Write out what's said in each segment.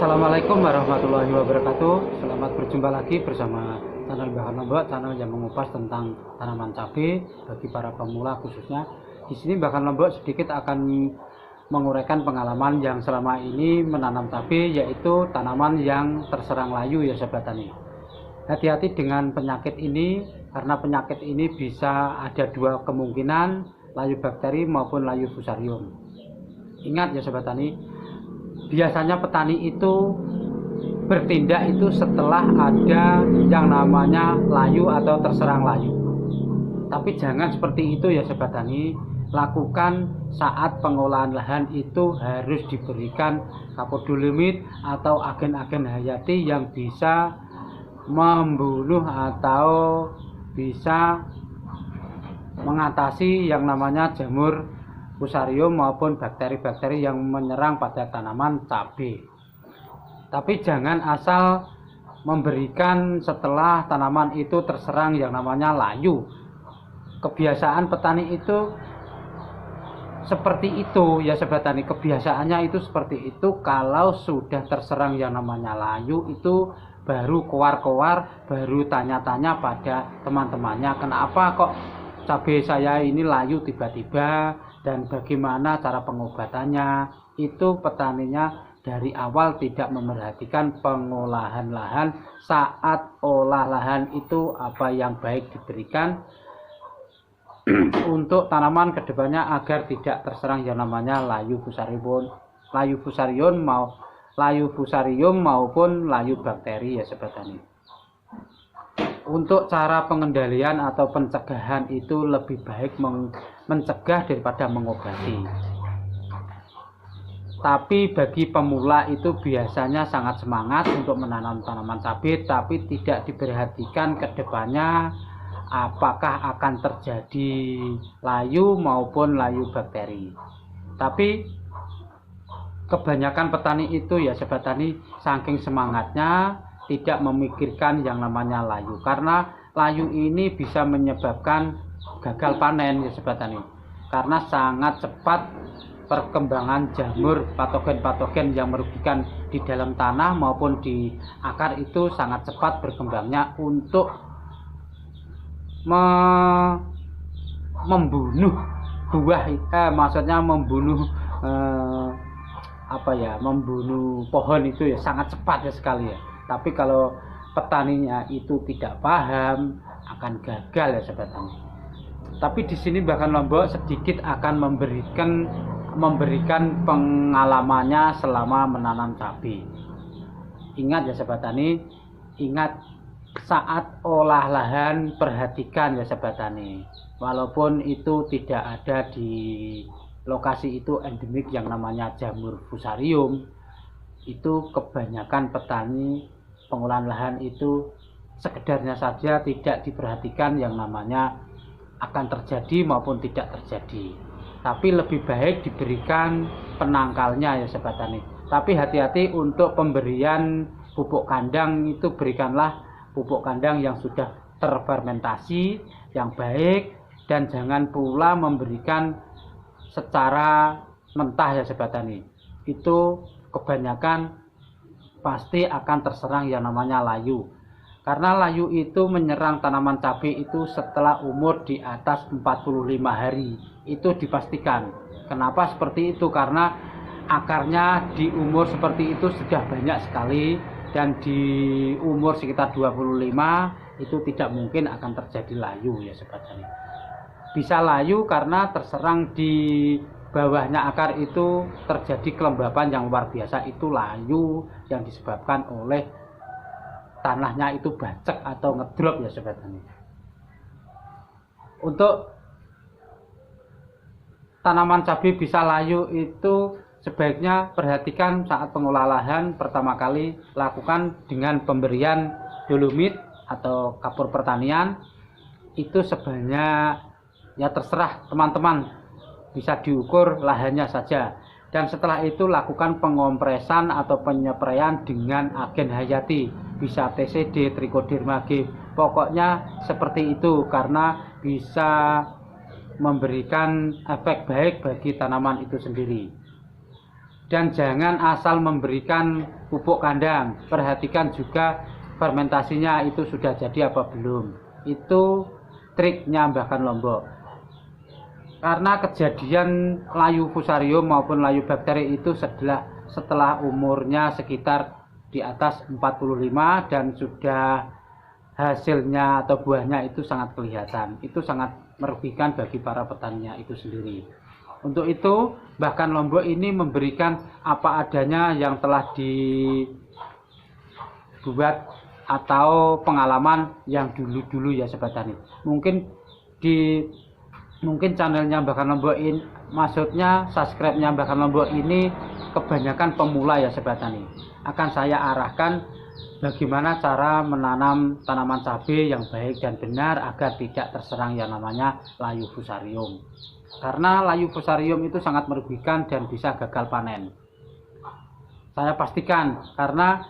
Assalamualaikum warahmatullahi wabarakatuh. Selamat berjumpa lagi bersama channel Bahan Lombok, channel yang mengupas tentang tanaman cabai bagi para pemula khususnya. Di sini Bahan Lombok sedikit akan menguraikan pengalaman yang selama ini menanam cabai, yaitu tanaman yang terserang layu ya sobat tani. Hati-hati dengan penyakit ini karena penyakit ini bisa ada dua kemungkinan, layu bakteri maupun layu fusarium. Ingat ya sobat tani, biasanya petani itu bertindak itu setelah ada yang namanya layu atau terserang layu. Tapi jangan seperti itu ya sobat tani. Lakukan saat pengolahan lahan itu harus diberikan kapur-dolomit atau agen-agen hayati yang bisa membunuh atau bisa mengatasi yang namanya jamur fusarium maupun bakteri-bakteri yang menyerang pada tanaman cabai. Tapi jangan asal memberikan setelah tanaman itu terserang yang namanya layu. Kebiasaan petani itu seperti itu ya sobat tani, kebiasaannya itu seperti itu. Kalau sudah terserang yang namanya layu itu baru koar-koar, baru tanya-tanya pada teman-temannya, kenapa kok cabai saya ini layu tiba-tiba dan bagaimana cara pengobatannya. Itu petaninya dari awal tidak memerhatikan pengolahan lahan. Saat olah lahan itu apa yang baik diberikan untuk tanaman kedepannya agar tidak terserang yang namanya layu fusarium maupun layu bakteri ya sobat tani. Untuk cara pengendalian atau pencegahan itu lebih baik mencegah daripada mengobati. Tapi bagi pemula itu biasanya sangat semangat untuk menanam tanaman cabai, tapi tidak diperhatikan ke depannya apakah akan terjadi layu maupun layu bakteri. Tapi kebanyakan petani itu ya sobat tani saking semangatnya tidak memikirkan yang namanya layu, karena layu ini bisa menyebabkan gagal panen ya sobat tani, karena sangat cepat perkembangan jamur patogen-patogen yang merugikan di dalam tanah maupun di akar itu sangat cepat berkembangnya untuk membunuh buah, maksudnya membunuh membunuh pohon itu ya sangat cepat ya sekali ya. Tapi kalau petaninya itu tidak paham akan gagal ya sobat tani. Tapi di sini Bahan Lombok sedikit akan memberikan pengalamannya selama menanam cabai. Ingat ya sobat tani, ingat saat olah lahan perhatikan ya sobat tani. Walaupun itu tidak ada di lokasi itu endemik yang namanya jamur fusarium, itu kebanyakan petani pengolahan lahan itu sekedarnya saja tidak diperhatikan yang namanya akan terjadi maupun tidak terjadi. Tapi lebih baik diberikan penangkalnya ya sobat tani. Tapi hati-hati untuk pemberian pupuk kandang itu, berikanlah pupuk kandang yang sudah terfermentasi yang baik, dan jangan pula memberikan secara mentah ya sobat tani. Itu kebanyakan pasti akan terserang yang namanya layu, karena layu itu menyerang tanaman cabai itu setelah umur di atas 45 hari, itu dipastikan. Kenapa seperti itu? Karena akarnya di umur seperti itu sudah banyak sekali, dan di umur sekitar 25 itu tidak mungkin akan terjadi layu ya sobat tani. Bisa layu karena terserang di bawahnya akar itu terjadi kelembapan yang luar biasa, itu layu yang disebabkan oleh tanahnya itu bacek atau ngedrop ya sobat tani. Untuk tanaman cabai bisa layu itu sebaiknya perhatikan saat pengolahan lahan. Pertama kali lakukan dengan pemberian dolomit atau kapur pertanian itu sebanyak, ya terserah teman-teman, bisa diukur lahannya saja. Dan setelah itu lakukan pengompresan atau penyepraian dengan agen hayati, bisa TCD, Trichoderma G, pokoknya seperti itu, karena bisa memberikan efek baik bagi tanaman itu sendiri. Dan jangan asal memberikan pupuk kandang, perhatikan juga fermentasinya itu sudah jadi apa belum. Itu triknya Mbahkan Lombok. Karena kejadian layu fusarium maupun layu bakteri itu setelah umurnya sekitar di atas 45 dan sudah hasilnya atau buahnya itu sangat kelihatan. Itu sangat merugikan bagi para petaninya itu sendiri. Untuk itu Mbahkan Lombok ini memberikan apa adanya yang telah dibuat atau pengalaman yang dulu-dulu ya Sobat Tani. Mungkin channelnya Mbahkan Lombok ini, maksudnya subscribe-nya Mbahkan Lombok ini kebanyakan pemula ya Sobat Tani. Akan saya arahkan bagaimana cara menanam tanaman cabai yang baik dan benar agar tidak terserang yang namanya layu fusarium. Karena layu fusarium itu sangat merugikan dan bisa gagal panen. Saya pastikan karena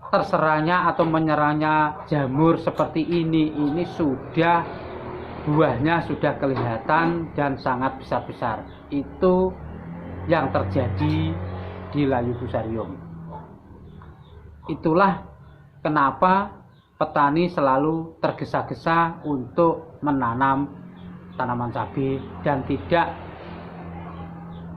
terserangnya atau menyerangnya jamur seperti ini sudah buahnya sudah kelihatan dan sangat besar-besar. Itu yang terjadi di layu fusarium. Itulah kenapa petani selalu tergesa-gesa untuk menanam tanaman cabai dan tidak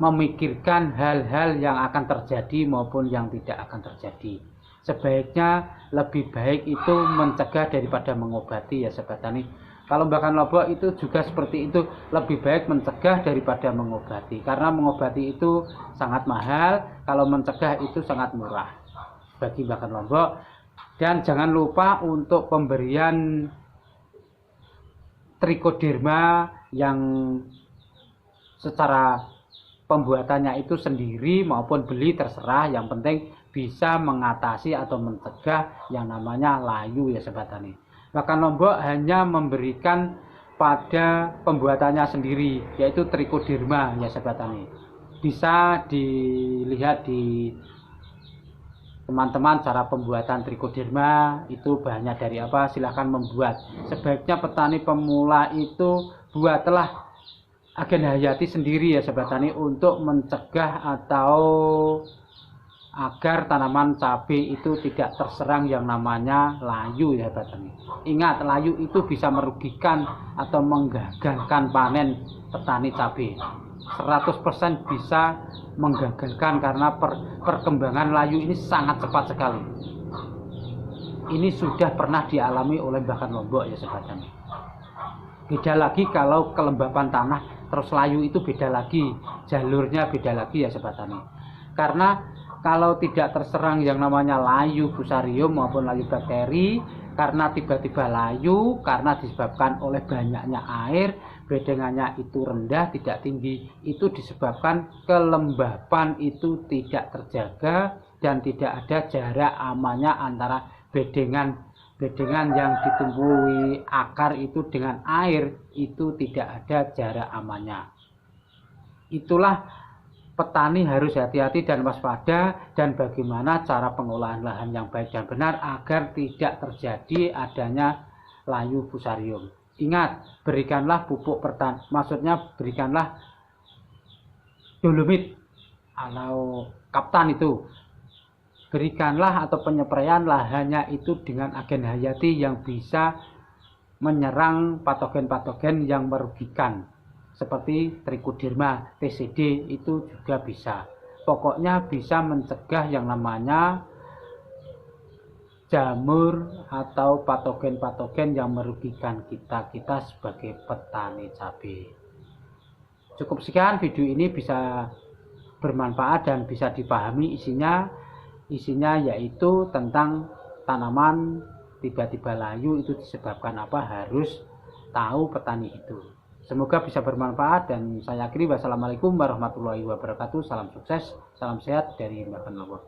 memikirkan hal-hal yang akan terjadi maupun yang tidak akan terjadi. Sebaiknya lebih baik itu mencegah daripada mengobati ya Sobat Tani. Kalau Mbahkan Lombok itu juga seperti itu, lebih baik mencegah daripada mengobati. Karena mengobati itu sangat mahal, kalau mencegah itu sangat murah bagi Mbahkan Lombok. Dan jangan lupa untuk pemberian trichoderma yang secara pembuatannya itu sendiri maupun beli terserah, yang penting bisa mengatasi atau mencegah yang namanya layu ya Sobat Tani. Mbahkan Lombok hanya memberikan pada pembuatannya sendiri, yaitu trichoderma ya Sobat Tani. Bisa dilihat di teman-teman cara pembuatan trichoderma itu bahannya dari apa, silahkan membuat. Sebaiknya petani pemula itu buatlah agen hayati sendiri ya Sobat Tani untuk mencegah atau agar tanaman cabai itu tidak terserang yang namanya layu ya Sobat Tani. Ingat, layu itu bisa merugikan atau menggagalkan panen petani cabai. 100% bisa menggagalkan karena perkembangan layu ini sangat cepat sekali. Ini sudah pernah dialami oleh Mbahkan Lombok ya Sobat Tani. Beda lagi kalau kelembapan tanah terus layu itu beda lagi, jalurnya beda lagi ya Sobat Tani. Karena kalau tidak terserang yang namanya layu fusarium maupun layu bakteri, karena tiba-tiba layu, karena disebabkan oleh banyaknya air, bedengannya itu rendah, tidak tinggi, itu disebabkan kelembapan itu tidak terjaga dan tidak ada jarak amannya antara bedengan yang ditumbuhi akar itu dengan air, itu tidak ada jarak amannya. Itulah petani harus hati-hati dan waspada, dan bagaimana cara pengolahan lahan yang baik dan benar agar tidak terjadi adanya layu fusarium. Ingat, berikanlah pupuk maksudnya berikanlah dolomit atau kaptan itu. Berikanlah atau penyepraian lahannya itu dengan agen hayati yang bisa menyerang patogen-patogen yang merugikan. Seperti trichoderma, TCD itu juga bisa. Pokoknya bisa mencegah yang namanya jamur atau patogen-patogen yang merugikan kita sebagai petani cabai. Cukup sekian video ini, bisa bermanfaat dan bisa dipahami isinya yaitu tentang tanaman tiba-tiba layu itu disebabkan apa, harus tahu petani itu. Semoga bisa bermanfaat dan saya akhiri. Wassalamualaikum warahmatullahi wabarakatuh. Salam sukses, salam sehat dari Mbahkan Lombok.